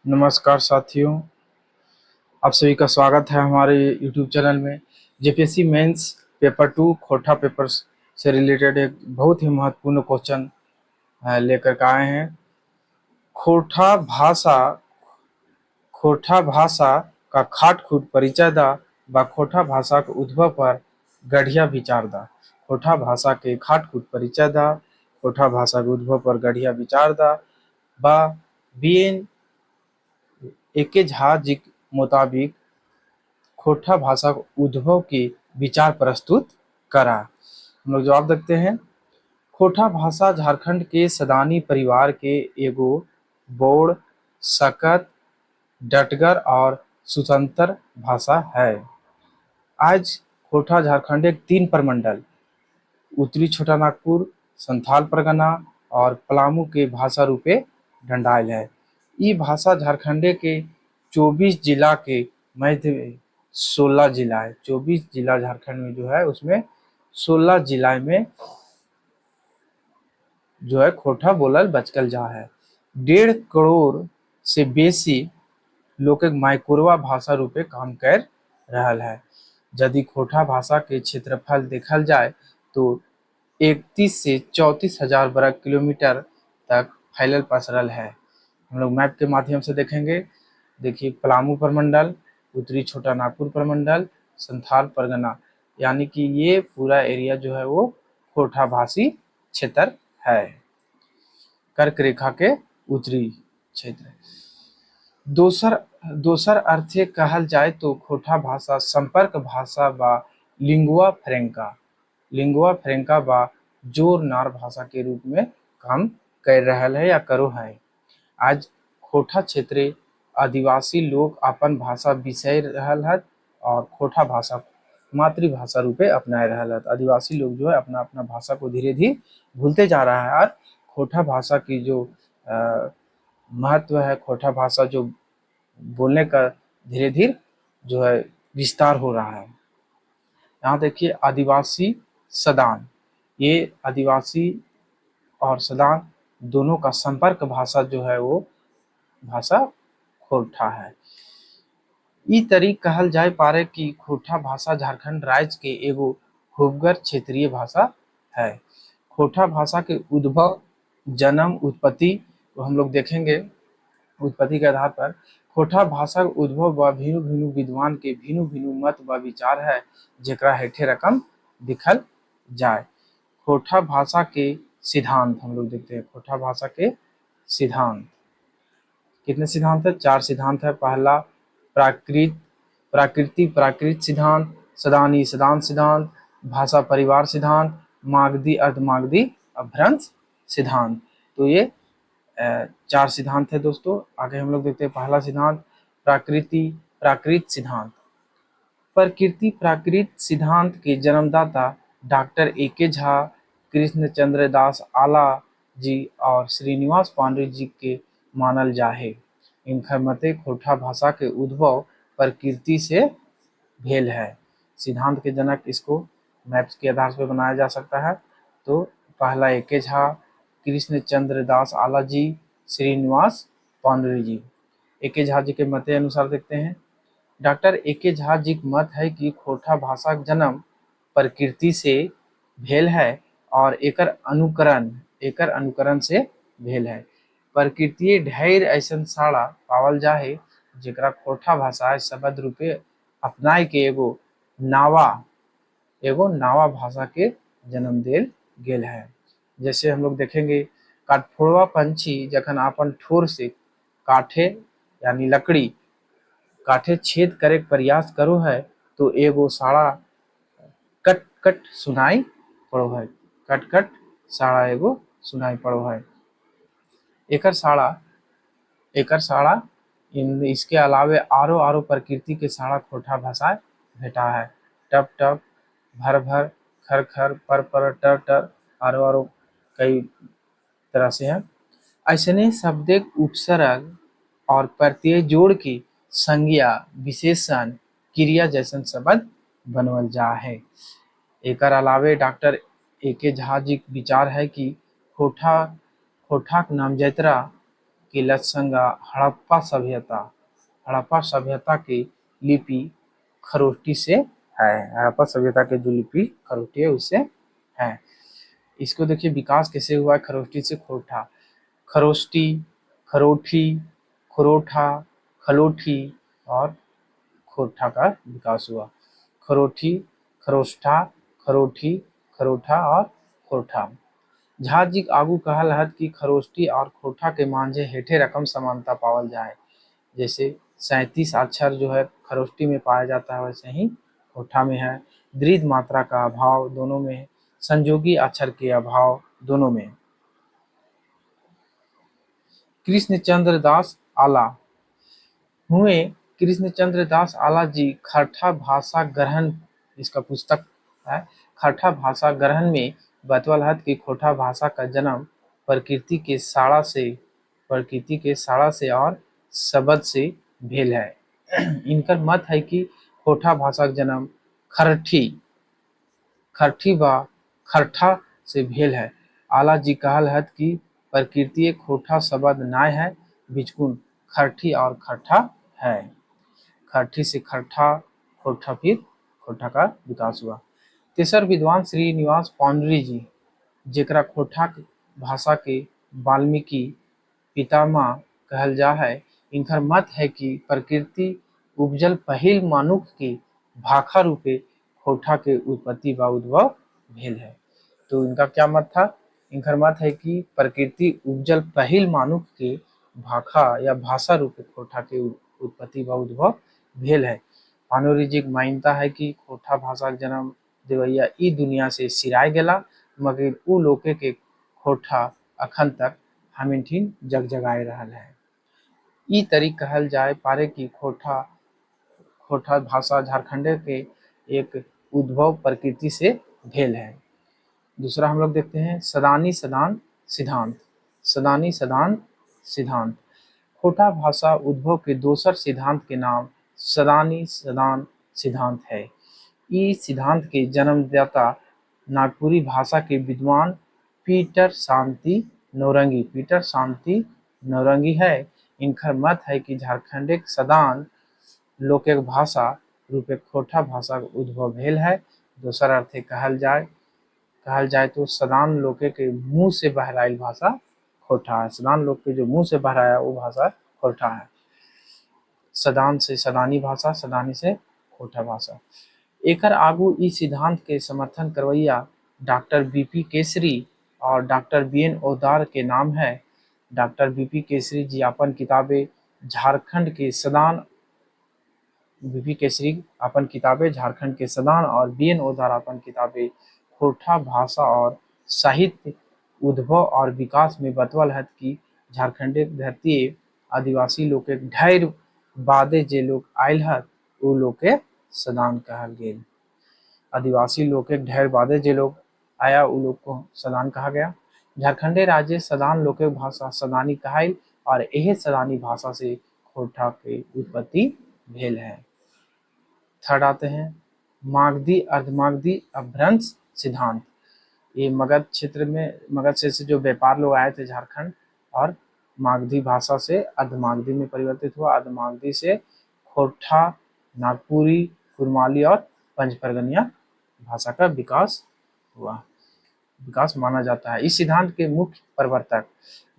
नमस्कार साथियों, आप सभी का स्वागत है हमारे YouTube चैनल में। जेपीएससी मेंस पेपर 2 खोटा पेपर से रिलेटेड एक बहुत ही महत्वपूर्ण क्वेश्चन लेकर के आए हैं। खोटा भाषा खोटा भाषा का खाट खूट परिचय दा बा खोटा भाषा के उद्भव पर गढ़िया विचार दा। खोटा भाषा के खाट खूट परिचय दा, खोटा भाषा के उद्भव पर गढ़िया विचार दा बा बीएन एके झा जी के मुताबिक खोटा भाषा के उद्भव के विचार प्रस्तुत करा। हम लोग जवाब देखते हैं। खोटा भाषा झारखंड के सदानी परिवार के एगो बोड़, सकत, डटगर और सुतंतर भाषा है। आज खोटा झारखंड एक 3 प्रमंडल उत्तरी छोटा नागपुर, संथाल परगना और पलामू के भाषा रूपे ढंढाइल है। ई भाषा झारखंड के 24 जिला के मध्य में 16 जिला है। 24 जिला झारखंड में जो है उसमें 16 जिला में जो है खोटा बोलल बचकल जा है। 1.5 करोड़ से बेसी लोग माइक्रोवा भाषा रूपे काम कर रहल है। यदि खोटा भाषा के क्षेत्रफल देखल जाए तो 31 से 34 हजार वर्ग किलोमीटर तक फैलल पसरल है। हम लोग मैप के माध्यम से देखेंगे। देखिए, पलामू प्रमंडल, उत्तरी छोटा नागपुर प्रमंडल, संथाल परगना, यानी कि ये पूरा एरिया जो है वो खोटा भाषी क्षेत्र है। कर्क रेखा के उत्तरी क्षेत्र। दोसर अर्थे कहल जाए तो खोटा भाषा संपर्क भाषा बा लिंगुआ फ्रेंका बा जोर नार भाषा के रूप में काम कर रहल है या करो है। आज खोटा क्षेत्रीय आदिवासी लोग अपन भाषा बिसर रहल है और खोटा भाषा मातृभाषा रूपे अपना रहल है। आदिवासी लोग जो है अपना अपना भाषा को धीरे धीरे भूलते जा रहा है और खोटा भाषा की जो महत्व है, खोटा भाषा जो बोलने का धीरे धीरे जो है विस्तार हो रहा है। यहाँ देखिए, आदिवासी सदान, ये आदिवासी और सदान दोनों का संपर्क भाषा जो है वो भाषा खोटा है। ई तरीक कहल जाए पारे कि खोटा भाषा झारखंड राज्य के एगो खूबगर क्षेत्रीय भाषा है। खोटा भाषा के उद्भव, जन्म, उत्पत्ति को हम लोग देखेंगे। उत्पत्ति के आधार पर खोटा भाषा के उद्भव व भिन्न भिन्न विद्वान के भिन्न भिन्न मत व विचार है, जेकरा हेठे रकम दिखल जाए। खोटा भाषा के सिद्धांत हम लोग देखते हैं। खोटा भाषा के सिद्धांत, कितने सिद्धांत है? 4 सिद्धांत है। पहला प्राकृत सिद्धांत, सदानी सदान सिद्धांत, भाषा परिवार सिद्धांत, मागधी अर्धमागधी अभ्रंश सिद्धांत। तो ये 4 सिद्धांत है दोस्तों। आगे हम लोग देखते हैं पहला सिद्धांत प्राकृत सिद्धांत। प्रकृति प्राकृत सिद्धांत के जन्मदाता डॉक्टर एके झा, कृष्ण चंद्र दास आला जी और श्रीनिवास पांडे जी के मानल जाहे। इनका मते खोटा भाषा के उद्भव प्रकृति से भेल है। सिद्धांत के जनक इसको मैप्स के आधार पर बनाया जा सकता है। तो पहला एके झा, कृष्ण चंद्र दास आला जी, श्रीनिवास पांडे जी। एके झा जी के मते अनुसार देखते हैं। डॉक्टर एके झा जी का मत है कि खोटा भाषा का जन्म प्रकृति से भेल है और एकर अनुकरण से भेल है। प्रकृति ढेर ऐसन साड़ा पावल जाहे जेकरा खोटा भाषा शब्द रूपे अपनाए के एगो नावा भाषा के जन्म देल गेल है। जैसे हम लोग देखेंगे, काठफोड़वा पंछी जखन अपन ठोर से काठे यानी लकड़ी काठे छेद करे के प्रयास करो है तो एगो साड़ा कट कट सुनाई पड़ो है। कट कट साड़ा एगो सुनाई पड़ो है। एकर साड़ा इसके अलावे आरो प्रकृति के साड़ा खोटा भाषा भेटा है। टप टप, भर भर, खर खर, पर पर, टर टर, आरो कई तरह से है। ऐसने शब्दिक उपसर्ग और प्रत्यय जोड़ के संज्ञा, विशेषण, क्रिया जैसन शब्द बनवल जा है। एकर अलावे डॉक्टर एके झा जी विचार है कि खोटा खोटाक नामजैतरा के लत्संगा हड़प्पा सभ्यता की लिपि खरोष्टी से है। हड़प्पा सभ्यता के जो लिपि खरोष्टी है उससे है। इसको देखिए विकास कैसे हुआ है खरोष्टी से खोरठा। खरोष्टी, खरोठी, खरोठा, खलोठी और खोरठा का विकास हुआ। खरोठी, खरोष्ठा, खरोठी, खरोठा और खोरठा। झार जी आगू कहल हत कि खरोष्टी और खोरठा के मांझे हेठे रकम समानता पावल जाए। जैसे 37 अक्षर जो है खरोष्टी में पाया जाता है वैसे ही खोरठा में है। दीर्घ मात्रा का अभाव दोनों में है। संयोगी अक्षर के अभाव दोनों में। कृष्णचंद्र दास आला हुए कृष्णचंद्र दास आला जी खरठा भाषा ग्रहण, इसका पुस्तक है खरठा भाषा ग्रहण में बतवल हत कि खोरठा भाषा का जन्म प्रकृति के साड़ा से और शब्द से भेल है। इनकर मत है कि खोरठा भाषा का जन्म खरठी व खरठा से भेल है। आला जी कहल हत कि प्रकृति खोरठा शब्द नाय है, बिचकुन खरठी और खरठा है। खरठी से खरठा, खोरठा फिर खोरठा का विकास हुआ। तेसर विद्वान श्रीनिवास पांडुरी जी जेकरा खोरठा भाषा के वाल्मीकि पितामह कहल जा है। इनकर मत है कि प्रकृति उपजल पहिल मनुख के भाखा रूपे खोरठा के उत्पत्ति व उद्भव भेल है। तो इनका क्या मत था? इनकर मत है कि प्रकृति उपजल पहिल मानुख के भाखा या भाषा रूपे खोरठा के उत्पत्ति व उद्भव भेल है। पानोरी जी के मान्यता है कि खोरठा भाषा के जन्म देवैया ई दुनिया से सिराय गेला, मगर उ लोके के खोरठा अखन तक हमिनठिन जगजगाए रहल है। ई तरी कहल जाए पारे कि खोरठा भाषा झारखंड के एक उद्भव प्रकृति से भेल है। दूसरा हम लोग देखते हैं सदानी सदान सिद्धांत। सदानी सदान सिद्धांत खोरठा भाषा उद्भव के दोसर सिद्धांत के नाम सदानी सदान सिद्धांत है। इस सिद्धांत के जन्मदाता नागपुरी भाषा के विद्वान पीटर शांति नौरंगी है। इनकर मत है कि झारखंड एक सदान लोकक भाषा रूपे खोरठा भाषा का उद्भव भेल है। दोसर अर्थ कहल जाए तो सदान लोके के मुंह से बहराइल भाषा खोरठा है। सदान लोग के जो मुंह से बहराया वो भाषा खोरठा है। सदान से सदानी भाषा, सदानी से खोरठा भाषा। एकर आगू इस सिद्धांत के समर्थन करवैया डॉक्टर बीपी केसरी और डॉक्टर बीएन ओदार के नाम है। डॉक्टर बीपी केसरी जी अपन किताबें झारखंड के सदान बीपी केसरी अपन किताबें झारखंड के सदान और बीएन ओदार अपन किताबें खोरठा भाषा और साहित्य उद्भव और विकास में बतवल है कि झारखंड धरती आदिवासी लोग के ढेर बादे जे लोग आयल है वो लोग के सदान कहल गेल। आदिवासी लोग के ढेर बादे जे लोग आया उ लोग को सदान कहा गया। झारखंडे राज्य सदान लोक भाषा सदानी कहाई और यह सदानी भाषा से खोरठा के उत्पत्ति भेल है। थर्ड आते हैं मागधी अर्धमागधी अपभ्रंश सिद्धांत। ये मगध से जो व्यापार लोग आए थे झारखंड और मागधी भाषा से अर्धमागधी में परिवर्तित हुआ। अर्धमागधी से खोरठा, नागपुरी, कुरमाली और पंचपरगनिया भाषा का विकास माना जाता है। इस सिद्धांत के मुख्य प्रवर्तक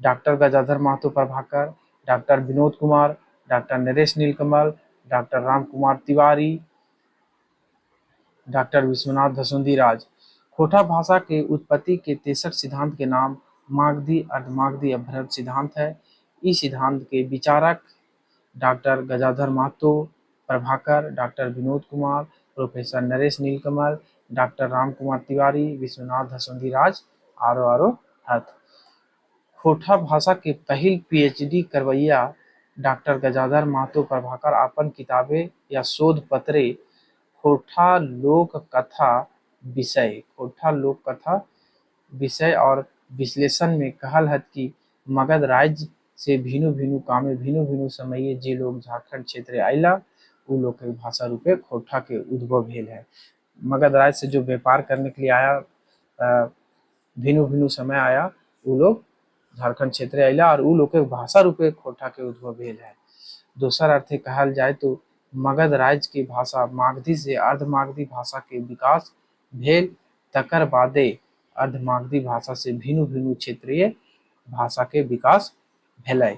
doctor Gajadhar Mahto Prabhakar, doctor Vinod Kumar, doctor Naresh Neelkamal, doctor Ram Kumar Tiwari, doctor Vishwanath Dhasundhi Raj. Khortha भाषा के उत्पत्ति के तेसर सिद्धांत के नाम मागधी अर्धमागधी अपभ्रंश सिद्धांत है। इस सिद्धांत के विचारक doctor Gajadhar Mahto Prabhakar, doctor Vinod Kumar, professor Naresh Neelkamal, doctor Ram Kumar Tiwari, Vishwanath Dhasundhi Raj आरो हत। खोरठा भाषा के पहिल पीएचडी करवैया डॉक्टर गजाधर महतो प्रभाकर अपन किताबें या शोध पत्रे खोरठा लोक कथा विषय और विश्लेषण में कहल हत कि मगध राज्य से भिन्न भिन्न कामे भिन्न भिन्न समय जे लोग झारखंड क्षेत्र आइला उ लोग के भाषा रूपे खोरठा के उद्भव भेल है। मगध राज्य से जो व्यापार करने के लिए आया भिन्न भिन्न समय आया वो लोग झारखंड क्षेत्र अयला और उ लोग के भाषा रूपे खोटा के उद्भव भेल है। दोसर अर्थे कहल जाए तो मगध राज्य की भाषा मागधी से अर्धमागधी भाषा के विकास भेल, तकर बादे अर्धमागधी भाषा से भिन्न भिन्न क्षेत्रीय भाषा के विकास भेलै।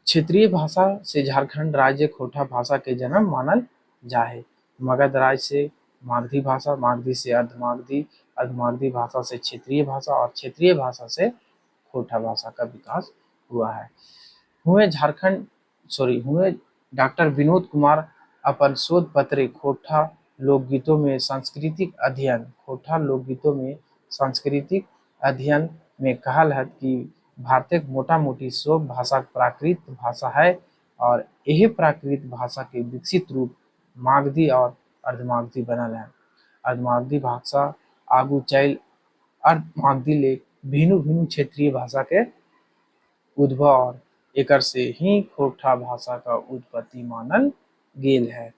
क्षेत्रीय भाषा से झारखंड राज्य खोटा भाषा के जन्म मानल जा है। मगध राज्य से मागधी भाषा, मागधी से अर्धमागधी, अर्धमागधी भाषा से क्षेत्रीय भाषा और क्षेत्रीय भाषा से खोटा भाषा का विकास हुआ है। हुए डॉक्टर विनोद कुमार अपन शोध पत्र खोटा लोकगीतों में सांस्कृतिक अध्ययन में कहल है कि भारत मोटा मोटी सब भाषा प्राकृत भाषा है और यही प्राकृत भाषा के विकसित रूप मागधी और अर्धमागधी बनल है। अर्धमागधी भाषा आगू चल अर्धमागधी ले भिन्न भिन्न क्षेत्रीय भाषा के उद्भव और एकर से ही खोटा भाषा का उत्पत्ति मानल गेल है।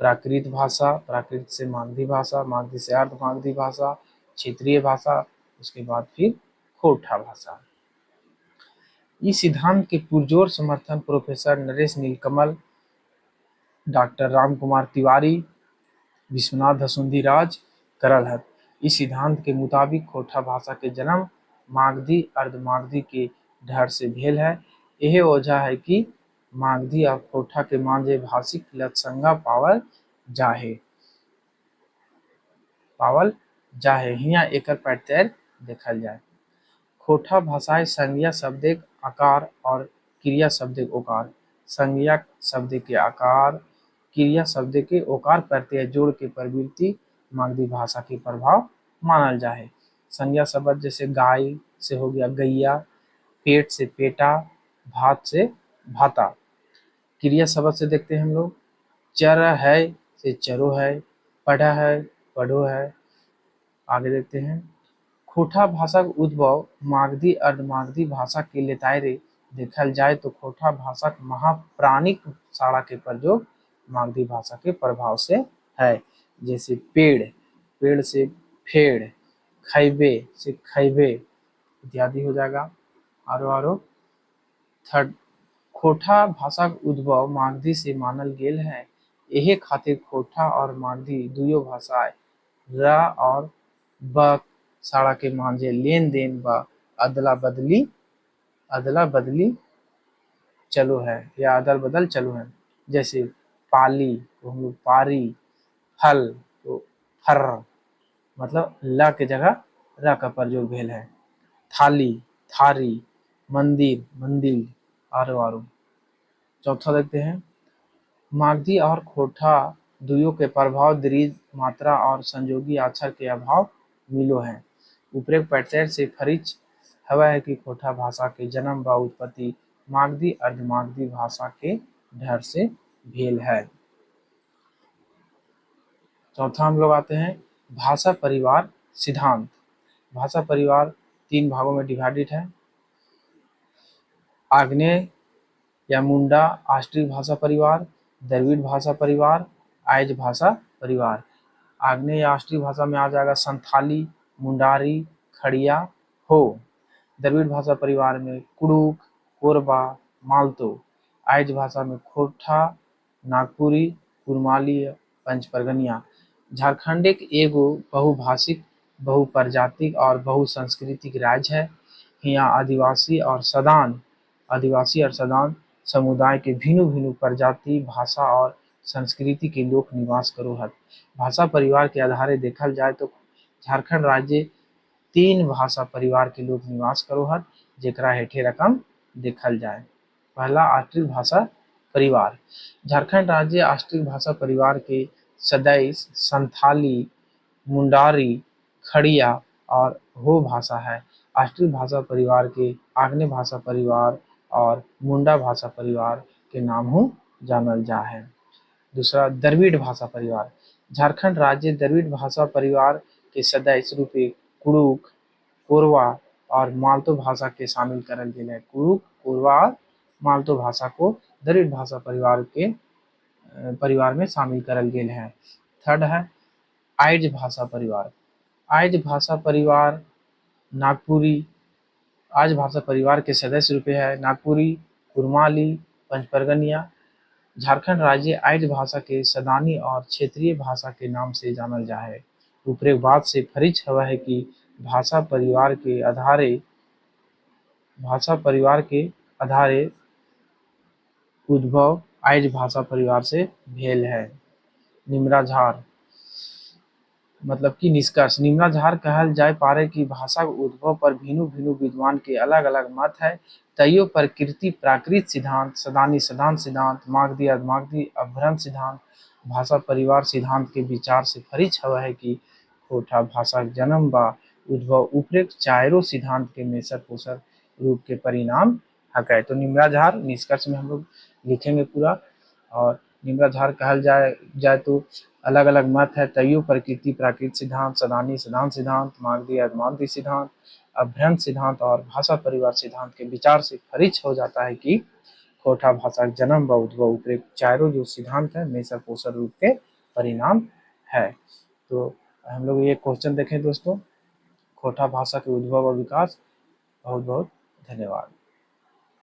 प्राकृत भाषा, प्राकृत से मागधी भाषा, मागधी से अर्धमागधी भाषा, क्षेत्रीय भाषा, उसके बाद फिर खोटा भाषा। इस सिद्धांत के पुरजोर समर्थन प्रोफेसर नरेश नीलकमल, डॉक्टर राम कुमार तिवारी, विश्वनाथ धसुंधी राज करल है। इस सिद्धांत के मुताबिक खोटा भाषा के जन्म मागधी अर्धमागधी के ढर से भेल है। यह वजह है कि मागधी और खोटा के मांझे भाषिक लत्संगा पावल जाहे हिया एकर प्रत्यय देखल जाए। खोटा भाषाएं संज्ञा शब्दिक आकार और क्रिया शब्दिक ओकार, संज्ञा शब्द के आकार, क्रिया शब्द के ओकार प्रत्यय जोड़ के प्रवृत्ति मागधी भाषा के प्रभाव मानल जाए। संज्ञा शब्द जैसे गाय से हो गया गैया, पेट से पेटा, भात से भाता। क्रिया शब्द से देखते हैं हम लोग चर है से चरो है, पढ़ा है पढ़ो है। आगे देखते हैं खोटा भाषा का उद्भव मागधी अर्धमागधी भाषा के लेतायरे देखल जाए तो खोटा भाषा महाप्राणिक साड़ा के प्रयोग मागधी भाषा के प्रभाव से है। जैसे पेड़, पेड़ से फेड़, खैबे से खैबे इत्यादि हो जाएगा। आरो थर्ड, खोटा भाषा का उद्भव मागधी से मानल गेल है। यही खातिर खोटा और मागधी दुयो भाषाएं र और ब साड़ा के मांझे लेन देन व अदला बदली चलो है या अदल बदल चलो है। जैसे पाली तो हम लोग पारी, फल तो फर, मतलब ल के जगह र का प्रयोग भेल है। थाली थारी, मंदिर मंदिर, आरो। चौथा देखते हैं मागधी और खोटा दुयो के प्रभाव दीर्घ मात्रा और संयोगी अक्षर के अभाव मिलो है। उपरोक्त प्रत्यय से फरिच हवा है कि खोटा भाषा के जन्म व उत्पत्ति मागधी अर्धमागधी भाषा के ढर से भेल है। चौथा हम लोग आते हैं भाषा परिवार सिद्धांत। भाषा परिवार 3 भागों में डिवाइडेड है। आग्नेय या मुंडा आष्ट्रिक भाषा परिवार, द्रविड़ भाषा परिवार, आयज भाषा परिवार। आग्नेय या आष्ट्रिक भाषा में आ जाएगा संथाली, मुंडारी, खड़िया, हो। द्रविड़ भाषा परिवार में कुड़ुक, कोरबा, मालतो। आयज भाषा में खोटा, नागपुरी, कुरमाली, पंचपरगनिया। झारखंड एक एगो बहुभाषिक, बहुप्रजातिक और बहुसांस्कृतिक राज्य है। यहाँ आदिवासी और सदान समुदाय के भिन्न भिन्न प्रजाति, भाषा और संस्कृति के लोग निवास करो हत। भाषा परिवार के आधारे देखल जाए तो झारखंड राज्य 3 भाषा परिवार के लोग निवास करो हत, जेकरा हेठे रकम देखल जाए। पहला आष्ट्रिक भाषा परिवार। झारखंड राज्य आष्ट्रिक भाषा परिवार के सदस्य संथाली, मुंडारी, खड़िया और हो भाषा है। आष्ट्रिक भाषा परिवार के आग्नेय भाषा परिवार और मुंडा भाषा परिवार के नाम हो जानल जा है। दूसरा द्रविड़ भाषा परिवार। झारखंड राज्य द्रविड़ भाषा परिवार के सदस्य रूपे कुड़ुक, कोरवा और मालतो भाषा के शामिल करल गेल है। कुड़ुक, कोरवा और मालतो भाषा को द्रविड़ भाषा परिवार में शामिल करल गेल है। थर्ड है आयज भाषा परिवार। आज भाषा परिवार नागपुरी आज भाषा परिवार के सदस्य रूपे है नागपुरी, कुरमाली, पंचपरगनिया। झारखंड राज्य आर्य भाषा के सदानी और क्षेत्रीय भाषा के नाम से जानल जा है। उपरोक्त बात से फरिच हवा है कि भाषा परिवार के आधारे भाषा परिवार के आधारे उद्भव आर्य भाषा परिवार से भेल है। निम्राझार मतलब कि निष्कर्ष निम्नाधार कहल जाय पारे कि भाषा के उद्भव पर भिन्न भिन्न विद्वान के अलग अलग मत है। तैयो प्रकृति प्राकृत सिद्धांत, सदानी सदान सिद्धांत, मागधी अधमागधी अभ्रंश सिद्धांत, भाषा परिवार सिद्धांत के विचार से फरिच हवा है कि खोटा भाषा के जन्म बा उद्भव उपरोक्त चारों सिद्धांत के मेसर पोसर रूप के परिणाम हकै। तो निम्नाधार निष्कर्ष में हम लोग लिखेंगे पूरा। और निम्नाधार कहल जाए तो अलग अलग मत है। तैयो प्रकृति प्राकृत सिद्धांत, सदानी सदान सिद्धांत, मागधी अधमागधी सिद्धांत, अभ्रंश सिद्धांत और भाषा परिवार सिद्धांत के विचार से फरिच हो जाता है कि खोटा भाषा का जन्म व उद्भव उपरोक्त चारों जो सिद्धांत है मेसर पोसर रूप के परिणाम है। तो हम लोग ये क्वेश्चन देखें दोस्तों, खोटा भाषा के उद्भव और विकास। बहुत बहुत धन्यवाद।